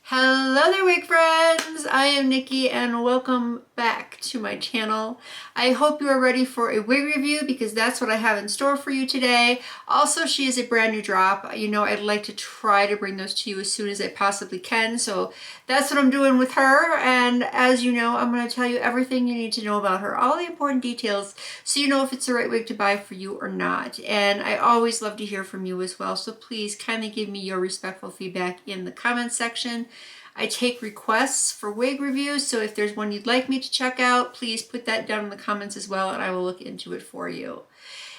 Hello there, wig friends! I am Nikki and welcome back to my channel. I hope you are ready for a wig review because that's what I have in store for you today. Also, she is a brand new drop. You know, I'd like to try to bring those to you as soon as I possibly can. So that's what I'm doing with her. And as you know, I'm going to tell you everything you need to know about her, all the important details, so you know if it's the right wig to buy for you or not. And I always love to hear from you as well. So please kindly give me your respectful feedback in the comments section. I take requests for wig reviews, so if there's one you'd like me to check out, please put that down in the comments as well and I will look into it for you.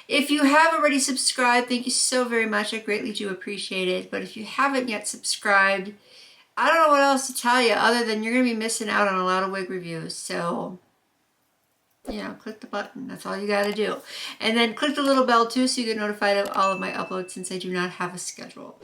If you have already subscribed, thank you so very much. I greatly do appreciate it. But if you haven't yet subscribed, I don't know what else to tell you other than you're going to be missing out on a lot of wig reviews. So, you know, click the button. That's all you got to do. And then click the little bell too so you get notified of all of my uploads since I do not have a schedule.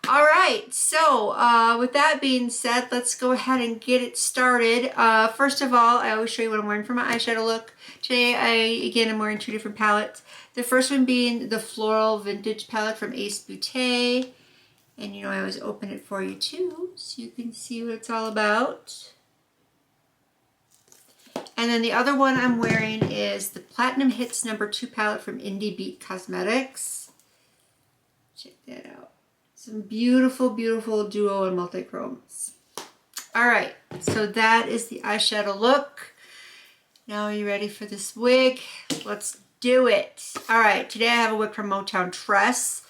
All right, so with that being said, let's go ahead and get it started. First of all, I always show you what I'm wearing for my eyeshadow look. Today, again, I'm wearing two different palettes. The first one being the Floral Vintage palette from Ace Beauté. And you know, I always open it for you too, so you can see what it's all about. And then the other one I'm wearing is the Platinum Hits #2 palette from Indie Beat Cosmetics. Check that out. Some beautiful, beautiful duo and multi-chromes. All right, so that is the eyeshadow look. Now are you ready for this wig? Let's do it. All right, today I have a wig from MOTOWN Tress.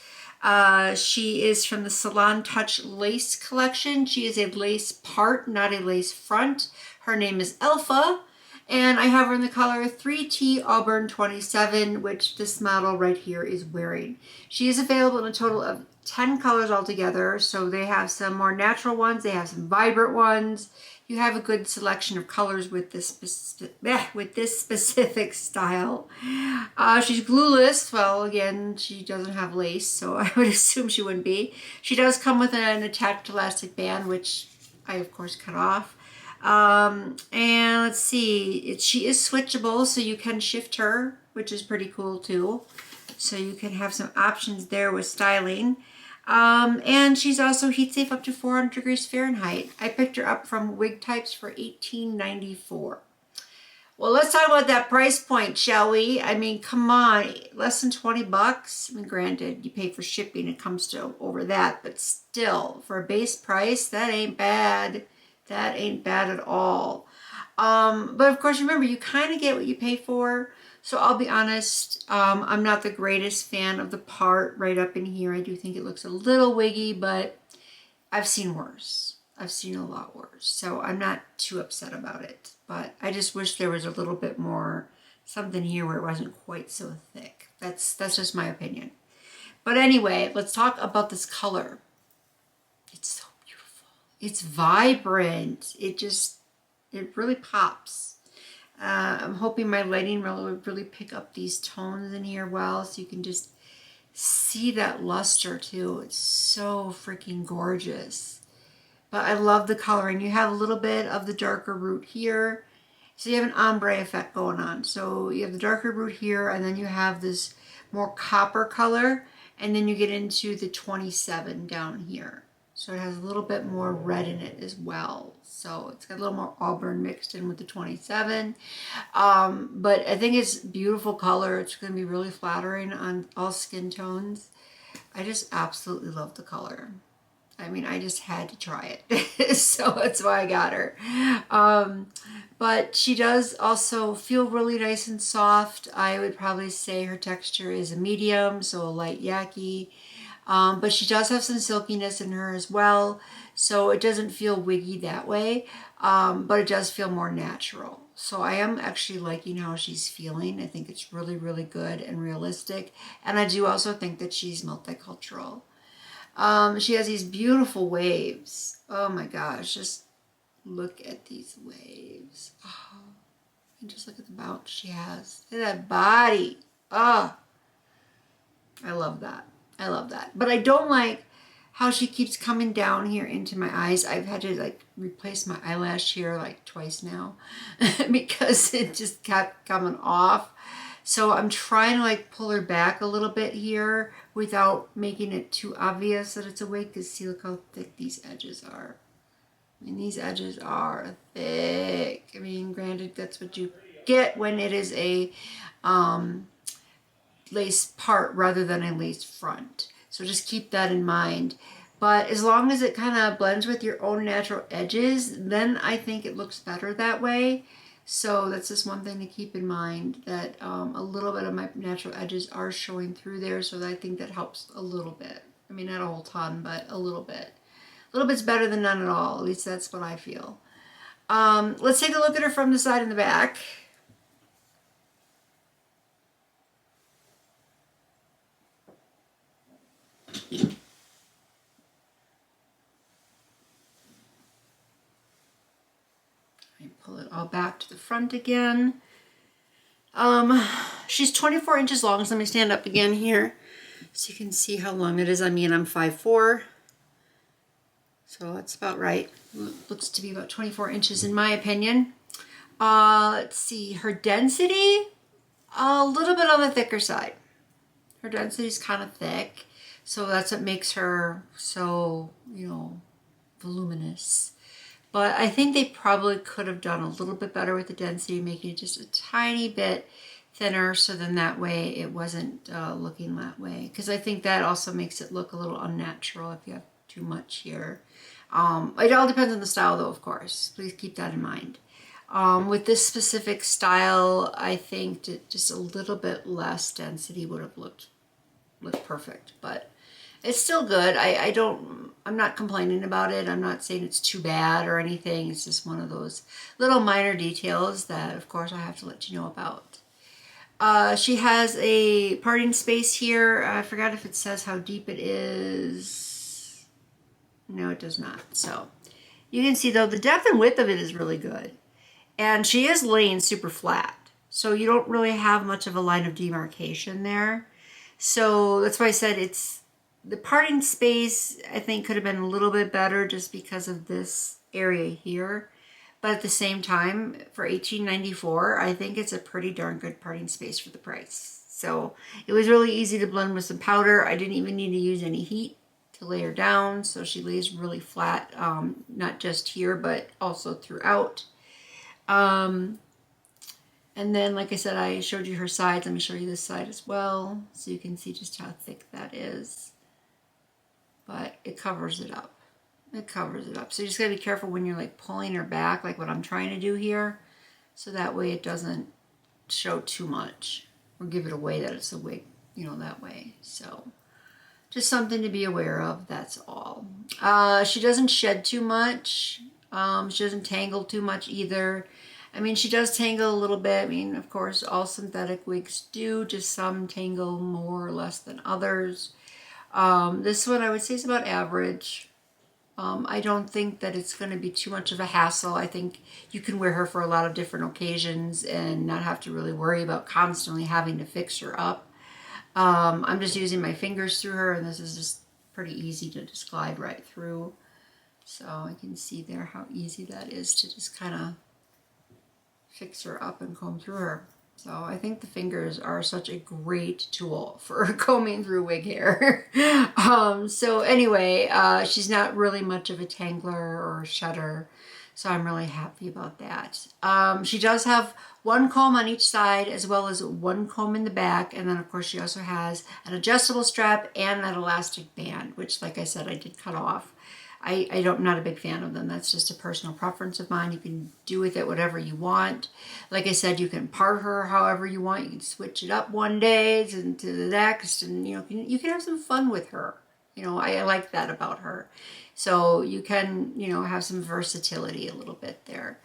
She is from the Salon Touch Lace collection. She is a lace part, not a lace front. Her name is Alpha. And I have her in the color 3TAUBURN27, which this model right here is wearing. She is available in a total of 10 colors altogether. So they have some more natural ones. They have some vibrant ones. You have a good selection of colors with this specific style. She's glueless. Well, again, she doesn't have lace, so I would assume she wouldn't be. She does come with an attached elastic band, which I, of course, cut off. And let's see, she is switchable, so you can shift her, which is pretty cool too. So you can have some options there with styling. And she's also heat safe up to 400 degrees Fahrenheit. I picked her up from Wig Types for $18.94. Well, let's talk about that price point, shall we? I mean, come on, less than 20 bucks. I mean, granted, you pay for shipping, it comes to over that, but still, for a base price, that ain't bad. That ain't bad at all. But of course, remember, you kind of get what you pay for. So I'll be honest, I'm not the greatest fan of the part right up in here. I do think it looks a little wiggy, but I've seen worse. I've seen a lot worse. So I'm not too upset about it. But I just wish there was a little bit more something here where it wasn't quite so thick. That's just my opinion. But anyway, let's talk about this color. It's so it's vibrant. It really pops. I'm hoping my lighting will really pick up these tones in here well, so you can just see that luster too. It's so freaking gorgeous. But I love the coloring. You have a little bit of the darker root here. So you have an ombre effect going on. So you have the darker root here, and then you have this more copper color, and then you get into the 27 down here. So it has a little bit more red in it as well. So it's got a little more auburn mixed in with the 27. But I think it's beautiful color. It's going to be really flattering on all skin tones. I just absolutely love the color. I mean, I just had to try it. So that's why I got her. But she does also feel really nice and soft. I would probably say her texture is a medium, so a light yaki. But she does have some silkiness in her as well, so it doesn't feel wiggy that way, but it does feel more natural. So I am actually liking how she's feeling. I think it's really, really good and realistic, and I do also think that she's multicultural. She has these beautiful waves. Oh my gosh, just look at these waves. Oh, and just look at the bounce she has. Look at that body. Oh, I love that. I love that. But I don't like how she keeps coming down here into my eyes. I've had to like replace my eyelash here like twice now because it just kept coming off. So I'm trying to like pull her back a little bit here without making it too obvious that it's a wig, because see, look how thick these edges are. I mean, these edges are thick. I mean, granted, that's what you get when it is a lace part rather than a lace front. So just keep that in mind. But as long as it kind of blends with your own natural edges, then I think it looks better that way. So that's just one thing to keep in mind, that a little bit of my natural edges are showing through there. So I think that helps a little bit. I mean, not a whole ton, but a little bit. A little bit's better than none at all. At least that's what I feel. Let's take a look at her from the side and the back. Pull it all back to the front again. She's 24 inches long, so let me stand up again here so you can see how long it is. I mean, I'm 5'4", so that's about right. Looks to be about 24 inches in my opinion. Let's see, her density, a little bit on the thicker side. Her density is kind of thick, so that's what makes her so, you know, voluminous. But I think they probably could have done a little bit better with the density, making it just a tiny bit thinner, so then that way it wasn't looking that way. Because I think that also makes it look a little unnatural if you have too much here. It all depends on the style though, of course. Please keep that in mind. With this specific style, I think just a little bit less density would have looked perfect. But it's still good. I'm not complaining about it. I'm not saying it's too bad or anything. It's just one of those little minor details that, of course, I have to let you know about. She has a parting space here. I forgot if it says how deep it is. No, it does not. So you can see, though, the depth and width of it is really good. And she is laying super flat. So you don't really have much of a line of demarcation there. So that's why I said the parting space, I think, could have been a little bit better just because of this area here. But at the same time, for $18.94, I think it's a pretty darn good parting space for the price. So it was really easy to blend with some powder. I didn't even need to use any heat to lay her down. So she lays really flat, not just here, but also throughout. And then, like I said, I showed you her sides. Let me show you this side as well, so you can see just how thick that is. But it covers it up. It covers it up. So you just gotta be careful when you're like pulling her back, like what I'm trying to do here, so that way it doesn't show too much or give it away that it's a wig, you know, that way. So just something to be aware of, that's all. She doesn't shed too much. She doesn't tangle too much either. I mean, she does tangle a little bit. I mean, of course, all synthetic wigs do. Just some tangle more or less than others. This one I would say is about average. I don't think that it's going to be too much of a hassle. I think you can wear her for a lot of different occasions and not have to really worry about constantly having to fix her up. I'm just using my fingers through her, and this is just pretty easy to just glide right through. So I can see there how easy that is to just kind of fix her up and comb through her. So I think the fingers are such a great tool for combing through wig hair. So anyway, she's not really much of a tangler or a shedder, so I'm really happy about that. She does have one comb on each side as well as one comb in the back, and then of course she also has an adjustable strap and that elastic band, which, like I said, I did cut off. I'm not a big fan of them. That's just a personal preference of mine. You can do with it whatever you want. Like I said, you can part her however you want. You can switch it up one day to the next, and you can have some fun with her. You know, I like that about her. So you can, you know, have some versatility a little bit there.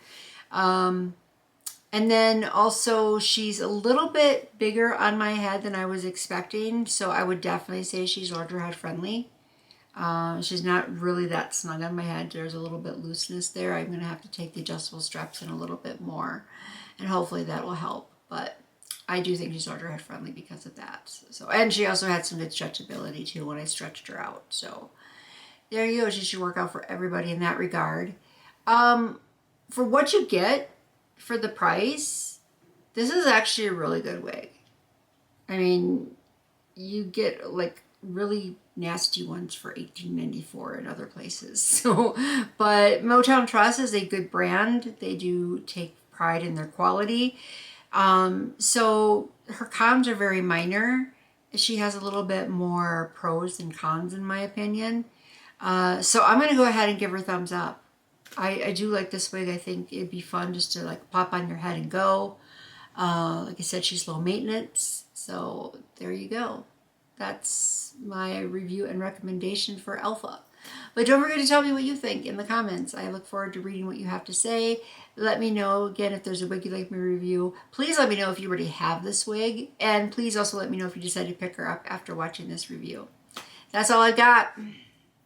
And then also she's a little bit bigger on my head than I was expecting. So I would definitely say she's larger head friendly. She's not really that snug on my head. There's a little bit looseness there. I'm going to have to take the adjustable straps in a little bit more, and hopefully that will help. But I do think she's larger head friendly because of that. So, and she also had some good stretchability too when I stretched her out. So there you go. She should work out for everybody in that regard. For what you get for the price, this is actually a really good wig. I mean, you get like really nasty ones for $18.94 in other places. So, but MOTOWN Tress is a good brand. They do take pride in their quality. So her cons are very minor. She has a little bit more pros than cons in my opinion. So I'm going to go ahead and give her a thumbs up. I do like this wig. I think it'd be fun just to like pop on your head and go. Like I said, she's low maintenance. So there you go. That's my review and recommendation for Alpha. But don't forget to tell me what you think in the comments. I look forward to reading what you have to say. Let me know, again, if there's a wig you'd like me to review. Please let me know if you already have this wig. And please also let me know if you decide to pick her up after watching this review. That's all I got.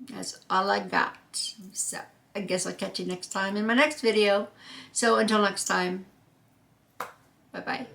That's all I got. So I guess I'll catch you next time in my next video. So until next time, bye-bye.